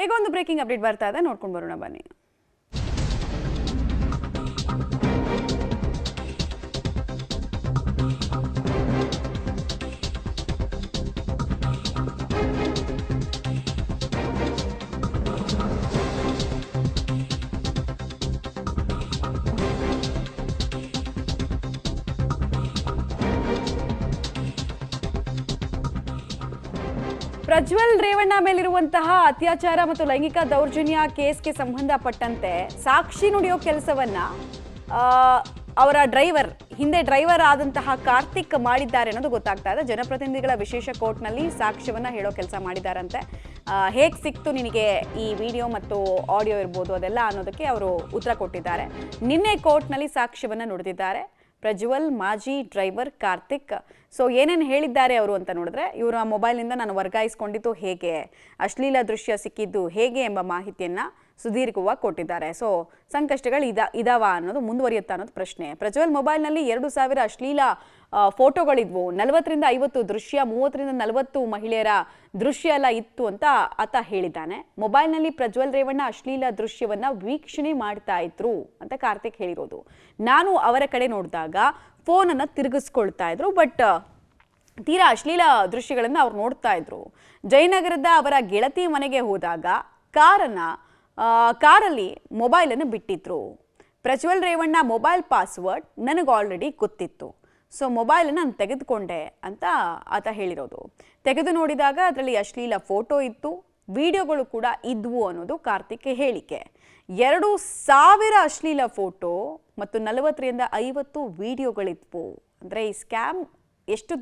ಈಗ ಒಂದು breaking update ಬರ್ತಾ ಇದೆ, ನೋಡ್ಕೊಂಡು ಬರೋಣ ಬನ್ನಿ. ಪ್ರಜ್ವಲ್ ರೇವಣ್ಣ ಮೇಲಿರುವಂತಹ ಅತ್ಯಾಚಾರ ಮತ್ತು ಲೈಂಗಿಕ ದೌರ್ಜನ್ಯ ಕೇಸ್ಗೆ ಸಂಬಂಧಪಟ್ಟಂತೆ ಸಾಕ್ಷಿ ನುಡಿಯೋ ಕೆಲಸವನ್ನ ಅವರ ಹಿಂದೆ ಡ್ರೈವರ್ ಆದಂತಹ ಕಾರ್ತಿಕ್ ಮಾಡಿದ್ದಾರೆ ಅನ್ನೋದು ಗೊತ್ತಾಗ್ತಾ ಇದೆ. ಜನಪ್ರತಿನಿಧಿಗಳ ವಿಶೇಷ ಕೋರ್ಟ್ನಲ್ಲಿ ಸಾಕ್ಷ್ಯವನ್ನ ಹೇಳೋ ಕೆಲಸ ಮಾಡಿದಾರಂತೆ. ಹೇಗೆ ಸಿಕ್ತು ನಿನಗೆ ಈ ವಿಡಿಯೋ ಮತ್ತು ಆಡಿಯೋ ಇರ್ಬೋದು ಅದೆಲ್ಲ ಅನ್ನೋದಕ್ಕೆ ಅವರು ಉತ್ತರ ಕೊಟ್ಟಿದ್ದಾರೆ. ನಿನ್ನೆ ಕೋರ್ಟ್ನಲ್ಲಿ ಸಾಕ್ಷ್ಯವನ್ನ ನುಡಿದಿದ್ದಾರೆ ಪ್ರಜ್ವಲ್ ಮಾಜಿ ಡ್ರೈವರ್ ಕಾರ್ತಿಕ್. ಸೊ ಏನೇನು ಹೇಳಿದ್ದಾರೆ ಅವರು ಅಂತ ನೋಡಿದ್ರೆ, ಇವರ ಮೊಬೈಲ್ನಿಂದ ನಾನು ವರ್ಗಾಯಿಸ್ಕೊಂಡಿದ್ದು ಹೇಗೆ, ಅಶ್ಲೀಲ ದೃಶ್ಯ ಸಿಕ್ಕಿದ್ದು ಹೇಗೆ ಎಂಬ ಮಾಹಿತಿಯನ್ನು ಸುದೀರ್ಘವಾಗಿ ಕೊಟ್ಟಿದ್ದಾರೆ. ಸೊ ಸಂಕಷ್ಟಗಳು ಇದಾವ ಅನ್ನೋದು ಮುಂದುವರಿಯುತ್ತಾ ಅನ್ನೋದು ಪ್ರಶ್ನೆ. ಪ್ರಜ್ವಲ್ ಮೊಬೈಲ್ನಲ್ಲಿ 2000 ಅಶ್ಲೀಲ ಫೋಟೋಗಳಿದ್ವು, 40ರಿಂದ 50 ದೃಶ್ಯ, 30ರಿಂದ 40 ಮಹಿಳೆಯರ ದೃಶ್ಯ ಎಲ್ಲ ಇತ್ತು ಅಂತ ಆತ ಹೇಳಿದ್ದಾನೆ. ಮೊಬೈಲ್ನಲ್ಲಿ ಪ್ರಜ್ವಲ್ ರೇವಣ್ಣ ಅಶ್ಲೀಲ ದೃಶ್ಯವನ್ನ ವೀಕ್ಷಣೆ ಮಾಡ್ತಾ ಇದ್ರು ಅಂತ ಕಾರ್ತಿಕ್ ಹೇಳಿರೋದು. ನಾನು ಅವರ ಕಡೆ ನೋಡಿದಾಗ ಫೋನನ್ನು ತಿರುಗಿಸ್ಕೊಳ್ತಾ ಇದ್ರು, ಬಟ್ ತೀರಾ ಅಶ್ಲೀಲ ದೃಶ್ಯಗಳನ್ನು ಅವ್ರು ನೋಡ್ತಾ ಇದ್ರು. ಜಯನಗರದ ಅವರ ಗೆಳತಿ ಮನೆಗೆ ಹೋದಾಗ ಕಾರಲ್ಲಿ ಮೊಬೈಲನ್ನು ಬಿಟ್ಟಿದ್ರು. ಪ್ರಜ್ವಲ್ ರೇವಣ್ಣ ಮೊಬೈಲ್ ಪಾಸ್ವರ್ಡ್ ನನಗೆ ಆಲ್ರೆಡಿ ಗೊತ್ತಿತ್ತು, ಸೊ ಮೊಬೈಲನ್ನು ನಾನು ತೆಗೆದುಕೊಂಡೆ ಅಂತ ಆತ ಹೇಳಿರೋದು. ತೆಗೆದು ನೋಡಿದಾಗ ಅದರಲ್ಲಿ ಅಶ್ಲೀಲ ಫೋಟೋ ಇತ್ತು, ವಿಡಿಯೋಗಳು ಕೂಡ ಇದ್ವು ಅನ್ನೋದು ಕಾರ್ತಿಕ್ ಹೇಳಿಕೆ. 2000 ಅಶ್ಲೀಲ ಫೋಟೋ ಮತ್ತು 40ರಿಂದ 50 ವಿಡಿಯೋಗಳಿದ್ವು. ಅಂದರೆ ಈ ಸ್ಕ್ಯಾಮ್ ಎಷ್ಟು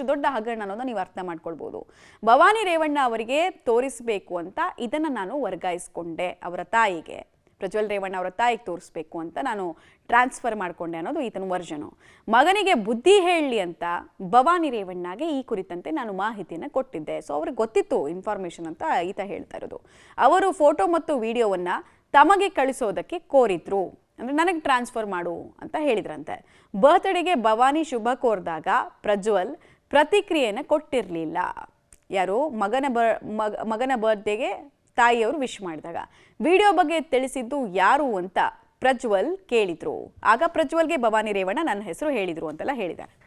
ದೊಡ್ಡ ಹಗರಣ ಅನ್ನೋದನ್ನ ನೀವು ಅರ್ಥ ಮಾಡ್ಕೊಳ್ಬೋದು. ಭವಾನಿ ರೇವಣ್ಣ ಅವರಿಗೆ ತೋರಿಸಬೇಕು ಅಂತ ಇದನ್ನು ನಾನು ವರ್ಗಾಯಿಸ್ಕೊಂಡೆ, ಅವರ ತಾಯಿಗೆ, ಪ್ರಜ್ವಲ್ ರೇವಣ್ಣ ಅವರ ತಾಯಿಗೆ ತೋರಿಸ್ಬೇಕು ಅಂತ ನಾನು ಟ್ರಾನ್ಸ್ಫರ್ ಮಾಡಿಕೊಂಡೆ ಅನ್ನೋದು ಈತನ ವರ್ಜನು. ಮಗನಿಗೆ ಬುದ್ಧಿ ಹೇಳಲಿ ಅಂತ ಭವಾನಿ ರೇವಣ್ಣಗೆ ಈ ಕುರಿತಂತೆ ನಾನು ಮಾಹಿತಿಯನ್ನು ಕೊಟ್ಟಿದ್ದೆ. ಸೊ ಅವ್ರಿಗೆ ಗೊತ್ತಿತ್ತು ಇನ್ಫಾರ್ಮೇಷನ್ ಅಂತ ಈತ ಹೇಳ್ತಾ ಇರೋದು. ಅವರು ಫೋಟೋ ಮತ್ತು ವಿಡಿಯೋವನ್ನು ತಮಗೆ ಕಳಿಸೋದಕ್ಕೆ ಕೋರಿದ್ರು, ಅಂದರೆ ನನಗೆ ಟ್ರಾನ್ಸ್ಫರ್ ಮಾಡು ಅಂತ ಹೇಳಿದ್ರಂತೆ. ಬರ್ತ್ಡೇಗೆ ಭವಾನಿ ಶುಭ ಕೋರಿದಾಗ ಪ್ರಜ್ವಲ್ ಪ್ರತಿಕ್ರಿಯೆಯನ್ನು ಕೊಟ್ಟಿರಲಿಲ್ಲ. ಯಾರು ಮಗನ ಬರ್ತ್ಡೇಗೆ ತಾಯಿಯವರು ವಿಶ್ ಮಾಡಿದಾಗ ವಿಡಿಯೋ ಬಗ್ಗೆ ತಿಳಿಸಿದ್ದು ಯಾರು ಅಂತ ಪ್ರಜ್ವಲ್ ಕೇಳಿದ್ರು. ಆಗ ಪ್ರಜ್ವಲ್ಗೆ ಭವಾನಿ ರೇವಣ್ಣ ನನ್ನ ಹೆಸರು ಹೇಳಿದ್ರು ಅಂತೆಲ್ಲ ಹೇಳಿದ್ದಾರೆ.